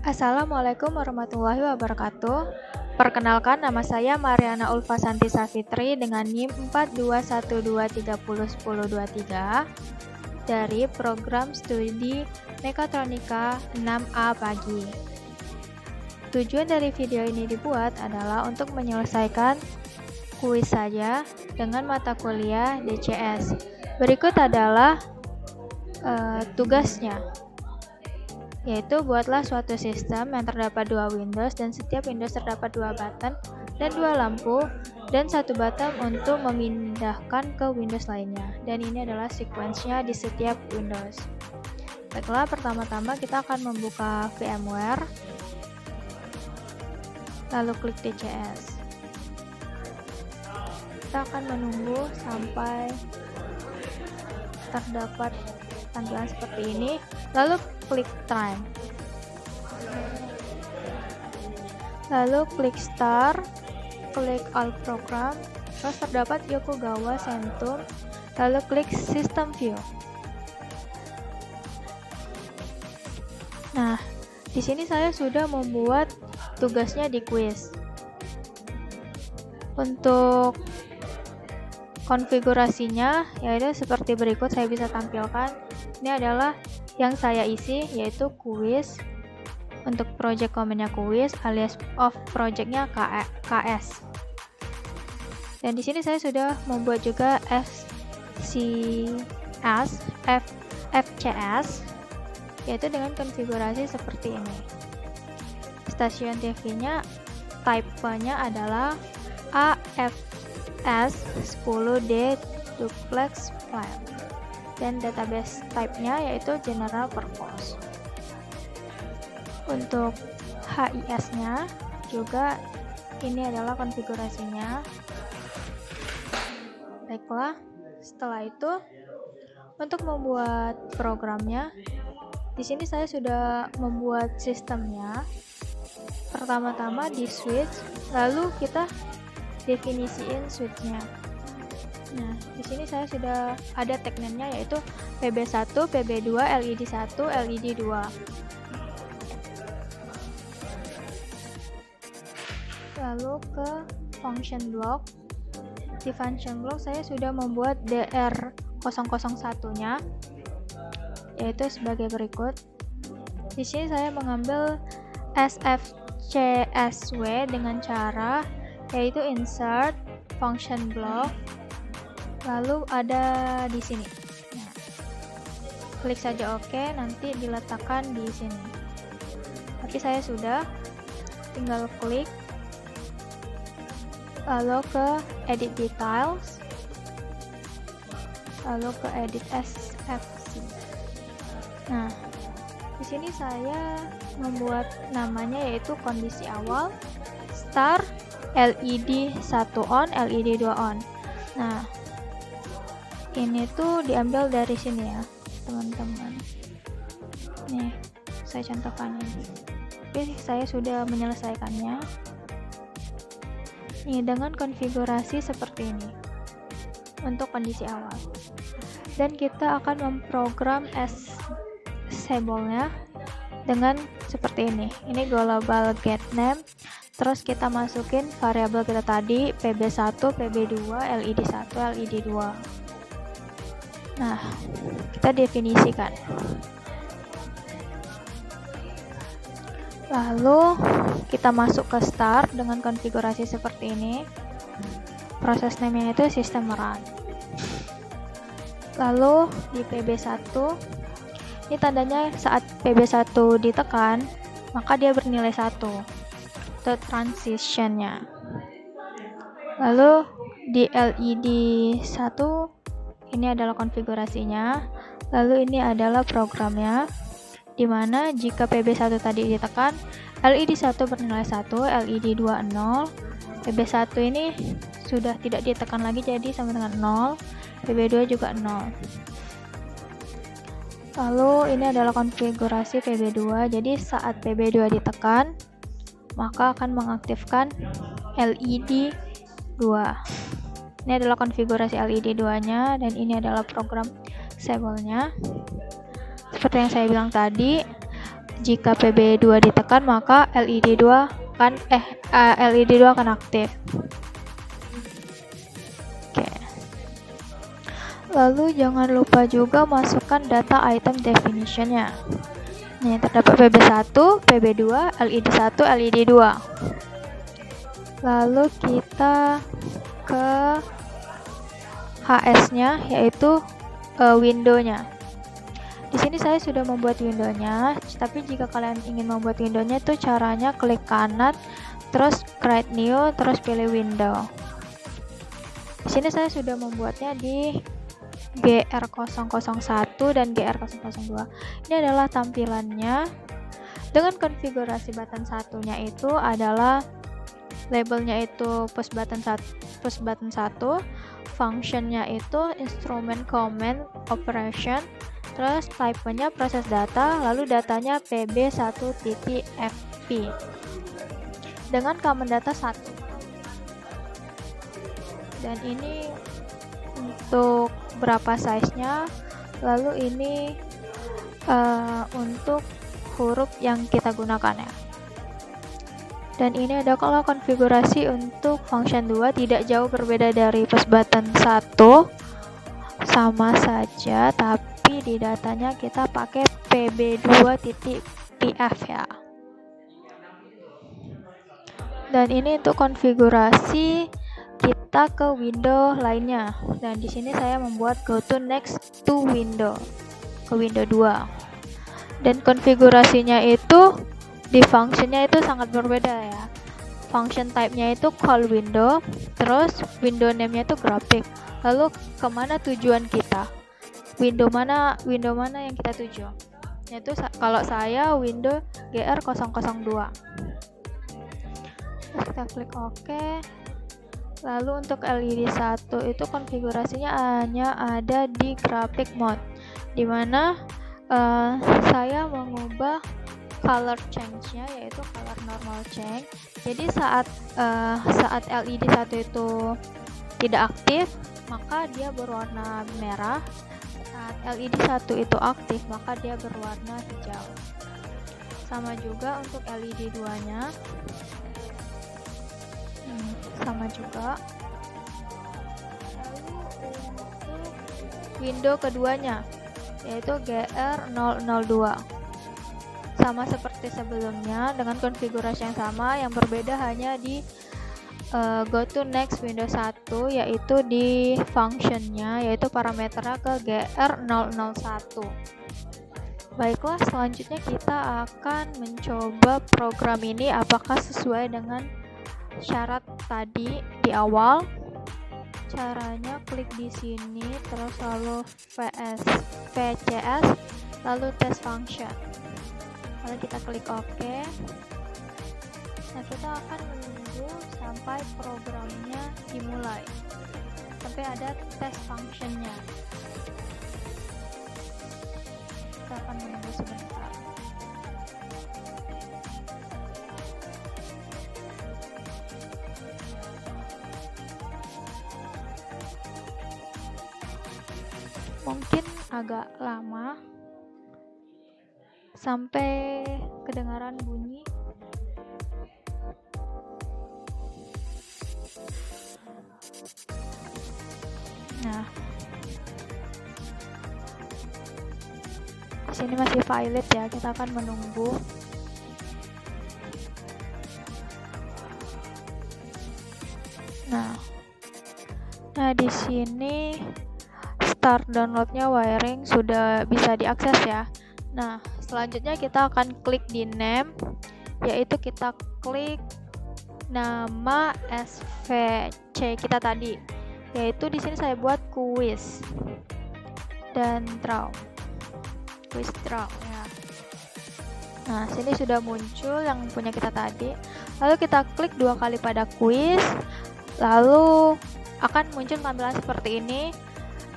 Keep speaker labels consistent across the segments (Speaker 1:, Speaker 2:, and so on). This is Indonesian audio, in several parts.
Speaker 1: Assalamualaikum warahmatullahi wabarakatuh. Perkenalkan, nama saya Mariana Ulfasanti Safitri dengan NIM 4212301023 dari program studi Mekatronika 6A Pagi. Tujuan dari video ini dibuat adalah untuk menyelesaikan kuis saja dengan mata kuliah DCS. Berikut adalah tugasnya, yaitu buatlah suatu sistem yang terdapat dua Windows dan setiap Windows terdapat dua button dan dua lampu dan satu button untuk memindahkan ke Windows lainnya, dan ini adalah sequence-nya di setiap Windows. Baiklah, pertama-tama kita akan membuka VMware, lalu klik DCS. Kita akan menunggu sampai terdapat tampilan seperti ini, lalu klik Time, lalu klik Start, klik All Program, terus terdapat Yokogawa Centum, lalu klik System View. Nah, di sini saya sudah membuat tugasnya di quiz. Untuk konfigurasinya yaitu seperti berikut, saya bisa tampilkan. Ini adalah yang saya isi, yaitu quiz. Untuk project komennya quiz alias of projectnya KS. Dan di sini saya sudah membuat juga FCS, yaitu dengan konfigurasi seperti ini. Stasiun TV-nya type-nya adalah AFS 10D duplex file, dan database type-nya yaitu general purpose. Untuk HIS-nya juga ini adalah konfigurasinya. Baiklah, setelah itu untuk membuat programnya, di sini saya sudah membuat sistemnya. Pertama-tama di switch, lalu kita definisiin switch-nya. Nah, di sini saya sudah ada tag-nya yaitu PB1, PB2, LED1, LED2. Lalu ke function block. Di function block saya sudah membuat DR001-nya, yaitu sebagai berikut. Di sini saya mengambil SFCSW dengan cara yaitu insert function block, lalu ada di sini. Nah, klik saja OK, nanti diletakkan di sini. Tapi saya sudah, tinggal klik, lalu ke edit details, lalu ke edit SFC. Nah, di sini saya membuat namanya yaitu kondisi awal start LED 1 on, LED 2 on. Nah, ini tuh diambil dari sini ya, teman-teman. Nih, saya contohkan ini. Oke, saya sudah menyelesaikannya. Nih, dengan konfigurasi seperti ini untuk kondisi awal. Dan kita akan memprogram assemble-nya dengan seperti ini. Ini global get name. Terus kita masukin variabel kita tadi, PB1, PB2, LED1, LED2. Nah, kita definisikan. Lalu kita masuk ke start dengan konfigurasi seperti ini. Proses name-nya itu system run. Lalu di PB1, ini tandanya saat PB1 ditekan, maka dia bernilai 1. Itu transition-nya. Lalu di LED 1, ini adalah konfigurasinya. Lalu ini adalah programnya, dimana jika PB1 tadi ditekan, LED 1 bernilai 1, LED 2 0, PB1 ini sudah tidak ditekan lagi, jadi sama dengan 0, PB2 juga 0. Lalu ini adalah konfigurasi PB2, jadi saat PB2 ditekan, maka akan mengaktifkan LED 2. Ini adalah konfigurasi LED 2-nya, dan ini adalah program disable-nya. Seperti yang saya bilang tadi, jika PB2 ditekan maka LED2 akan aktif. Oke. Lalu jangan lupa juga masukkan data item definition-nya. Nih, terdapat PB1, PB2, LED1, LED2. Lalu kita ke HS-nya, yaitu window-nya. Di sini saya sudah membuat window-nya, tapi jika kalian ingin membuat window-nya itu caranya klik kanan, terus create new, terus pilih window. Di sini saya sudah membuatnya di GR001 dan GR002. Ini adalah tampilannya. Dengan konfigurasi button satunya itu adalah labelnya itu push button 1, functionnya itu instrument command operation, terus type-nya proses data, lalu datanya pb1.fp dengan command data 1. Dan ini untuk berapa size-nya, lalu ini untuk huruf yang kita gunakan ya. Dan ini ada kalau konfigurasi untuk function 2 tidak jauh berbeda dari push button 1, sama saja, tapi di datanya kita pakai pb2.pf ya. Dan ini untuk konfigurasi kita ke window lainnya. Dan di sini saya membuat go to next to window, ke window 2. Dan konfigurasinya itu di functionnya itu sangat berbeda ya. Function type-nya itu call window, terus window name-nya itu graphic. Lalu kemana tujuan kita? Window mana yang kita tuju? Yaitu kalau saya window GR002. Terus kita klik OK. Lalu untuk LED 1 itu konfigurasinya hanya ada di graphic mode, dimana saya mengubah color change-nya yaitu color normal change. Jadi saat LED 1 itu tidak aktif, maka dia berwarna merah. Saat LED 1 itu aktif, maka dia berwarna hijau. Sama juga untuk LED 2-nya. Sama juga. Lalu untuk window keduanya, yaitu GR002. Sama seperti sebelumnya dengan konfigurasi yang sama, yang berbeda hanya di go to next window 1, yaitu di functionnya, yaitu parameternya ke GR001. Baiklah, selanjutnya kita akan mencoba program ini apakah sesuai dengan syarat tadi di awal. Caranya klik di sini, terus lalu VCS, lalu test function. Lalu kita klik OK. Nah, kita akan menunggu sampai programnya dimulai, sampai ada test functionnya. Kita akan menunggu sebentar. Mungkin agak lama sampai kedengaran bunyi. Nah, di sini masih valid ya, kita akan menunggu. Nah di sini start downloadnya wiring sudah bisa diakses ya. Nah, selanjutnya kita akan klik di name, yaitu kita klik nama SVC kita tadi, yaitu di sini saya buat quiz dan draw, quiz draw ya. Nah, sini sudah muncul yang punya kita tadi. Lalu kita klik 2 kali pada quiz, lalu akan muncul tampilan seperti ini.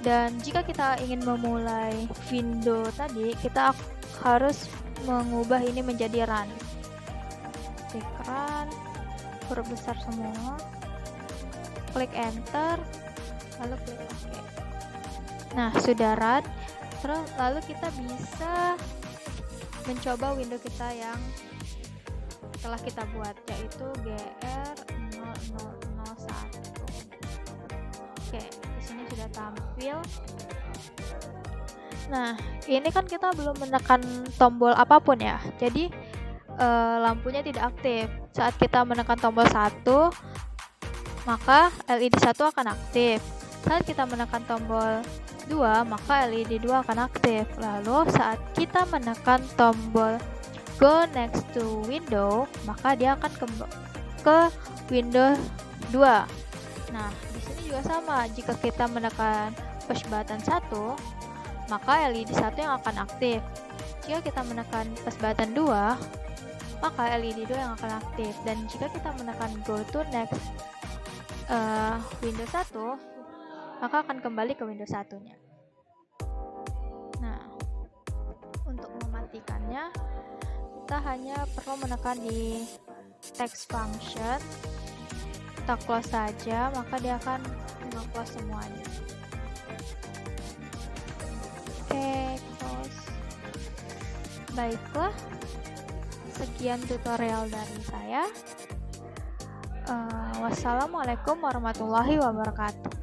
Speaker 1: Dan jika kita ingin memulai window tadi, kita harus mengubah ini menjadi run. Klik run, huruf besar semua, klik enter, lalu klik OK. Nah, sudah run. Terus lalu kita bisa mencoba window kita yang telah kita buat, yaitu GR0001. Oke, di sini sudah tampil. Nah, ini kan kita belum menekan tombol apapun ya, jadi lampunya tidak aktif. Saat kita menekan tombol 1, maka LED 1 akan aktif. Saat kita menekan tombol 2, maka LED 2 akan aktif. Lalu saat kita menekan tombol go next to window, maka dia akan ke window 2. Nah, di sini juga sama. Jika kita menekan push button 1, maka LED 1 yang akan aktif. Jika kita menekan push button 2, maka LED 2 yang akan aktif. Dan jika kita menekan go to next window 1, maka akan kembali ke window 1-nya. Nah, untuk mematikannya, kita hanya perlu menekan di text function. Kita close saja, maka dia akan nge-close semuanya. Oke, close. Baiklah, sekian tutorial dari saya. Wassalamualaikum warahmatullahi wabarakatuh.